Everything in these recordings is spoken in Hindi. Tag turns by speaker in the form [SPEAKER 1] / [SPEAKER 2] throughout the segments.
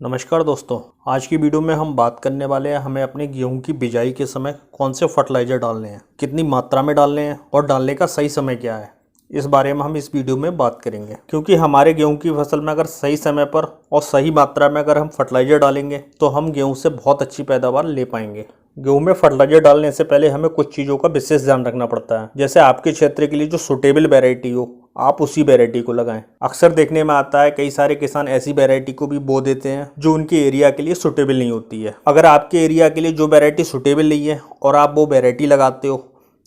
[SPEAKER 1] नमस्कार दोस्तों, आज की वीडियो में हम बात करने वाले हैं हमें अपने गेहूं की बिजाई के समय कौन से फर्टिलाइज़र डालने हैं, कितनी मात्रा में डालने हैं और डालने का सही समय क्या है। इस बारे में हम इस वीडियो में बात करेंगे, क्योंकि हमारे गेहूं की फसल में अगर सही समय पर और सही मात्रा में अगर हम फर्टिलाइज़र डालेंगे तो हम गेहूँ से बहुत अच्छी पैदावार ले पाएंगे। गेहूं में फर्टिलाइजर डालने से पहले हमें कुछ चीज़ों का विशेष ध्यान रखना पड़ता है। जैसे आपके क्षेत्र के लिए जो सुटेबल वैरायटी हो, आप उसी वैरायटी को लगाएं। अक्सर देखने में आता है कई सारे किसान ऐसी वैरायटी को भी बो देते हैं जो उनके एरिया के लिए सुटेबल नहीं होती है। अगर आपके एरिया के लिए जो वैरायटी सुटेबल नहीं है और आप वो वैरायटी लगाते हो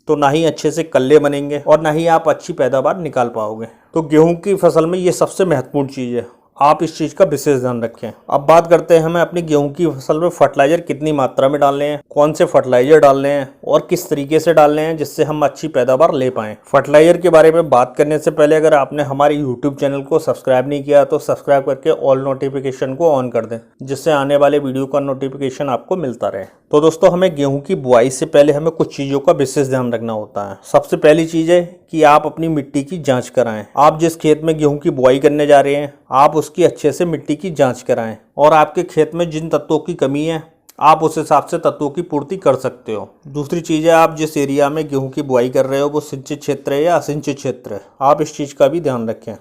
[SPEAKER 1] तो ना ही अच्छे से कल्ले बनेंगे और ना ही आप अच्छी पैदावार निकाल पाओगे। तो गेहूं की फसल में ये सबसे महत्वपूर्ण चीज़ है, आप इस चीज़ का विशेष ध्यान रखें। अब बात करते हैं हमें अपनी गेहूं की फसल में फर्टिलाइजर कितनी मात्रा में डालने हैं, कौन से फर्टिलाइजर डालने हैं और किस तरीके से डालने हैं जिससे हम अच्छी पैदावार ले पाएँ। फर्टिलाइजर के बारे में बात करने से पहले अगर आपने हमारे यूट्यूब चैनल को सब्सक्राइब नहीं किया तो सब्सक्राइब करके ऑल नोटिफिकेशन को ऑन कर दें, जिससे आने वाले वीडियो का नोटिफिकेशन आपको मिलता रहे। तो दोस्तों, हमें गेहूं की बुआई से पहले हमें कुछ चीज़ों का विशेष ध्यान रखना होता है। सबसे पहली चीज़ है कि आप अपनी मिट्टी की जांच कराएं। आप जिस खेत में गेहूं की बुआई करने जा रहे हैं, आप उसकी अच्छे से मिट्टी की जांच कराएं और आपके खेत में जिन तत्वों की कमी है आप उस हिसाब से तत्वों की पूर्ति कर सकते हो। दूसरी चीज़ है, आप जिस एरिया में गेहूं की बुआई कर रहे हो वो सिंचित क्षेत्र है या असिंचित क्षेत्र है, आप इस चीज़ का भी ध्यान रखें।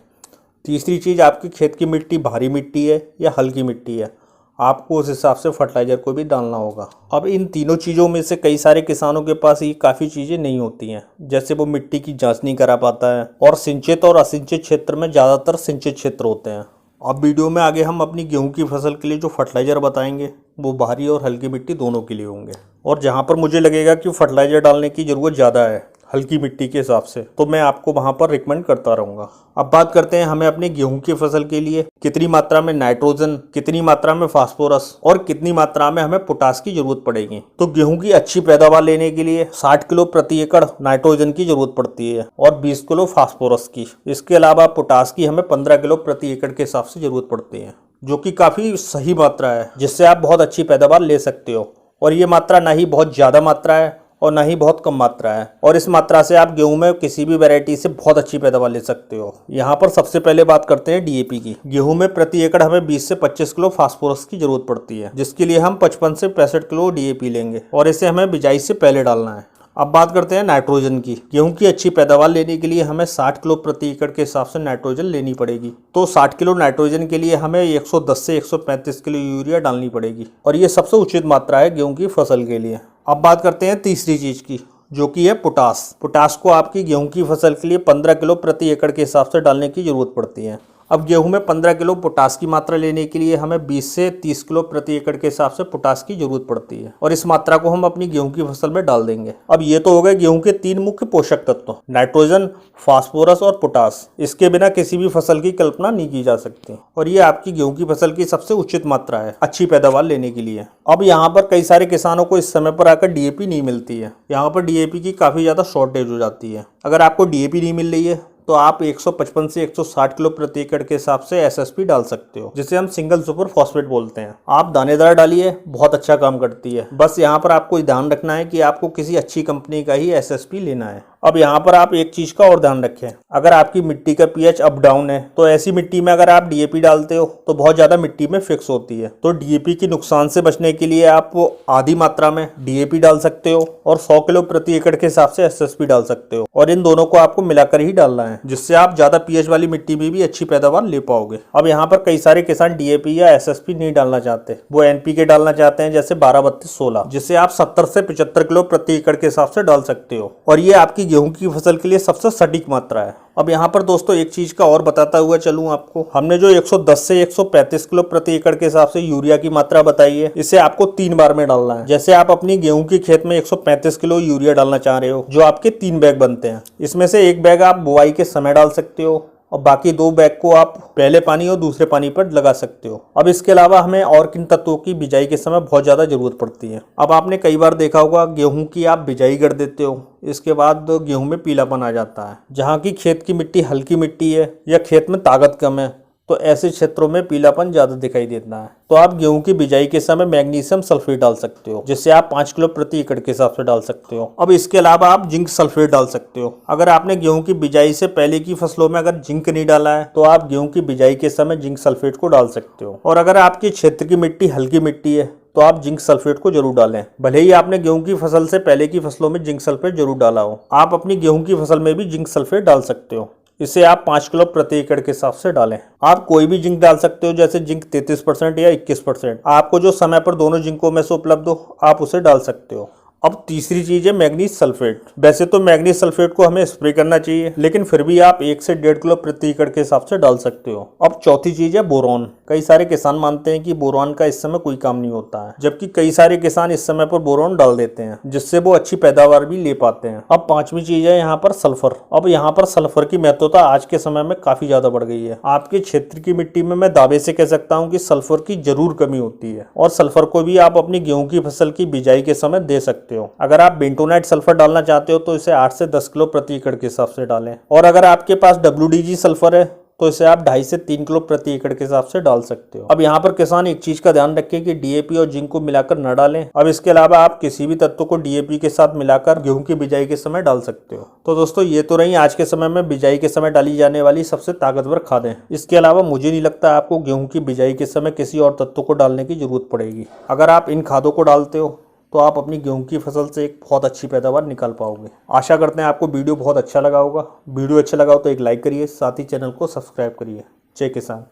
[SPEAKER 1] तीसरी चीज़, आपके खेत की मिट्टी भारी मिट्टी है या हल्की मिट्टी है, आपको उस हिसाब से फर्टिलाइज़र को भी डालना होगा। अब इन तीनों चीज़ों में से कई सारे किसानों के पास ये काफ़ी चीज़ें नहीं होती हैं, जैसे वो मिट्टी की जांच नहीं करा पाता है और सिंचित और असिंचित क्षेत्र में ज़्यादातर सिंचित क्षेत्र होते हैं। अब वीडियो में आगे हम अपनी गेहूं की फसल के लिए जो फर्टिलाइज़र बताएंगे वो भारी और हल्की मिट्टी दोनों के लिए होंगे, और जहाँ पर मुझे लगेगा कि फर्टिलाइज़र डालने की ज़रूरत ज़्यादा है हल्की मिट्टी के हिसाब से, तो मैं आपको वहाँ पर रिकमेंड करता रहूँगा। अब बात करते हैं हमें अपनी गेहूं की फसल के लिए कितनी मात्रा में नाइट्रोजन, कितनी मात्रा में फास्फोरस और कितनी मात्रा में हमें पोटास की जरूरत पड़ेगी। तो गेहूं की अच्छी पैदावार लेने के लिए 60 किलो प्रति एकड़ नाइट्रोजन की जरूरत पड़ती है और 20 किलो फास्फोरस की। इसके अलावा पोटास की हमें 15 किलो प्रति एकड़ के हिसाब से जरूरत पड़ती है, जो कि काफ़ी सही मात्रा है जिससे आप बहुत अच्छी पैदावार ले सकते हो। और ये मात्रा ना ही बहुत ज़्यादा मात्रा है और ना ही बहुत कम मात्रा है, और इस मात्रा से आप गेहूं में किसी भी वैरायटी से बहुत अच्छी पैदावार ले सकते हो। यहाँ पर सबसे पहले बात करते हैं डीएपी की। गेहूं में प्रति एकड़ हमें 20 से 25 किलो फास्फोरस की जरूरत पड़ती है, जिसके लिए हम 55 से 65 किलो डीएपी लेंगे और इसे हमें बिजाई से पहले डालना है। अब बात करते हैं नाइट्रोजन की। गेहूं की अच्छी पैदावार लेने के लिए हमें 60 किलो प्रति एकड़ के हिसाब से नाइट्रोजन लेनी पड़ेगी। तो 60 किलो नाइट्रोजन के लिए हमें 110 से 135 किलो यूरिया डालनी पड़ेगी, और ये सबसे उचित मात्रा है गेहूं की फसल के लिए। अब बात करते हैं तीसरी चीज़ की, जो कि है पोटास। पोटास को आपकी गेहूं की फसल के लिए 15 किलो प्रति एकड़ के हिसाब से डालने की ज़रूरत पड़ती है। अब गेहूं में 15 किलो पोटास की मात्रा लेने के लिए हमें 20 से 30 किलो प्रति एकड़ के हिसाब से पोटास की जरूरत पड़ती है, और इस मात्रा को हम अपनी गेहूं की फसल में डाल देंगे। अब ये तो हो गए गेहूं के 3 मुख्य पोषक तत्व, नाइट्रोजन, फास्फोरस और पोटास। इसके बिना किसी भी फसल की कल्पना नहीं की जा सकती, और ये आपकी गेहूं की फसल की सबसे उचित मात्रा है अच्छी पैदावार लेने के लिए। अब यहाँ पर कई सारे किसानों को इस समय पर आकर डीएपी नहीं मिलती है। यहाँ पर डीएपी की काफ़ी ज़्यादा शॉर्टेज हो जाती है। अगर आपको डीएपी नहीं मिल रही है तो आप 155 से 160 किलो प्रति एकड़ के हिसाब से एसएसपी डाल सकते हो, जिसे हम सिंगल सुपर फॉस्फेट बोलते हैं। आप दानेदार डालिए, बहुत अच्छा काम करती है। बस यहाँ पर आपको ध्यान रखना है कि आपको किसी अच्छी कंपनी का ही एसएसपी लेना है। अब यहाँ पर आप एक चीज़ का और ध्यान रखें, अगर आपकी मिट्टी का पीएच अप डाउन है तो ऐसी मिट्टी में अगर आप डीएपी डालते हो तो बहुत ज़्यादा मिट्टी में फिक्स होती है। तो डीएपी के नुकसान से बचने के लिए आप आधी मात्रा में डीएपी डाल सकते हो और 100 किलो प्रति एकड़ के हिसाब से एसएसपी डाल सकते हो, और इन दोनों को आपको मिलाकर ही डालना है, जिससे आप ज़्यादा पीएच वाली मिट्टी में भी अच्छी पैदावार ले पाओगे। अब यहाँ पर कई सारे किसान डीएपी या एसएसपी नहीं डालना चाहते, वो एनपीके डालना चाहते हैं, जैसे 12-32-16, जिसे आप 70 से 75 किलो प्रति एकड़ के हिसाब से डाल सकते हो, और ये आपकी गेहूं की फसल के लिए सबसे सटीक मात्रा है। अब यहाँ पर दोस्तों एक चीज़ का और बताता हुआ चलूँ आपको, हमने जो 110 से 135 किलो प्रति एकड़ के हिसाब से यूरिया की मात्रा बताई है, इसे आपको 3 बार में डालना है। जैसे आप अपनी गेहूं के खेत में 135 किलो यूरिया डालना चाह रहे हो, जो आपके 3 बैग बनते हैं, इसमें से 1 बैग आप बुआई के समय डाल सकते हो और बाकी 2 बैग को आप पहले पानी और दूसरे पानी पर लगा सकते हो। अब इसके अलावा हमें और किन तत्वों की बिजाई के समय बहुत ज़्यादा ज़रूरत पड़ती है। अब आपने कई बार देखा होगा गेहूं की आप बिजाई कर देते हो, इसके बाद गेहूं में पीलापन आ जाता है। जहाँ की खेत की मिट्टी हल्की मिट्टी है या खेत में ताकत कम है, तो ऐसे क्षेत्रों में पीलापन ज्यादा दिखाई देता है। तो आप गेहूं की बिजाई के समय मैग्नीशियम सल्फेट डाल सकते हो, जिससे आप 5 किलो प्रति एकड़ के हिसाब से डाल सकते हो। अब इसके अलावा आप जिंक सल्फेट डाल सकते हो। अगर आपने गेहूं की बिजाई से पहले की फसलों में अगर जिंक नहीं डाला है तो आप गेहूं की बिजाई के समय जिंक सल्फेट को डाल सकते हो। और अगर आपके क्षेत्र की मिट्टी हल्की मिट्टी है तो आप जिंक सल्फेट को जरूर डालें, भले ही आपने गेहूं की फसल से पहले की फसलों में जिंक सल्फेट जरूर डाला हो। आप अपनी गेहूं की फसल में भी जिंक सल्फेट डाल सकते हो। इसे आप 5 किलो प्रति एकड़ के हिसाब से डालें। आप कोई भी जिंक डाल सकते हो, जैसे जिंक 33% या 21%। आपको जो समय पर दोनों जिंकों में से उपलब्ध हो आप उसे डाल सकते हो। अब तीसरी चीज है मैग्नीज सल्फेट। वैसे तो मैग्नीज सल्फेट को हमें स्प्रे करना चाहिए, लेकिन फिर भी आप 1 से 1.5 किलो प्रति एकड़ के हिसाब से डाल सकते हो। अब चौथी चीज है बोरॉन। कई सारे किसान मानते हैं कि बोरॉन का इस समय कोई काम नहीं होता है, जबकि कई सारे किसान इस समय पर बोरॉन डाल देते हैं, जिससे वो अच्छी पैदावार भी ले पाते हैं। अब पांचवी चीज है यहाँ पर सल्फर। अब यहाँ पर सल्फर की महत्वता आज के समय में काफी ज्यादा बढ़ गई है। आपके क्षेत्र की मिट्टी में मैं दावे से कह सकता हूँ कि सल्फर की जरूर कमी होती है, और सल्फर को भी आप अपनी गेहूं की फसल की बिजाई के समय दे सकते हो। अगर आप बेंटोनाइट सल्फर डालना चाहते हो तो इसे 8 से 10 किलो प्रति एकड़ के हिसाब से डालें। और अगर आपके पास WDG सल्फर है तो इसे आप 2.5 से 3 किलो प्रति एकड़ के हिसाब से डाल सकते हो। अब यहाँ पर किसान एक चीज का ध्यान रखें कि DAP और जिंक को मिलाकर न डालें। अब इसके अलावा आप किसी भी तत्व को DAP के साथ मिलाकर गेहूं की बिजाई के समय डाल सकते हो। तो दोस्तों ये तो रही आज के समय में बिजाई के समय डाली जाने वाली सबसे ताकतवर खादें। इसके अलावा मुझे नहीं लगता आपको गेहूं की बिजाई के समय किसी और तत्व को डालने की जरूरत पड़ेगी। अगर आप इन खादों को डालते हो तो आप अपनी गेहूं की फसल से एक बहुत अच्छी पैदावार निकाल पाओगे। आशा करते हैं आपको वीडियो बहुत अच्छा लगा होगा। वीडियो अच्छा लगा हो तो एक लाइक करिए, साथ ही चैनल को सब्सक्राइब करिए। जय किसान।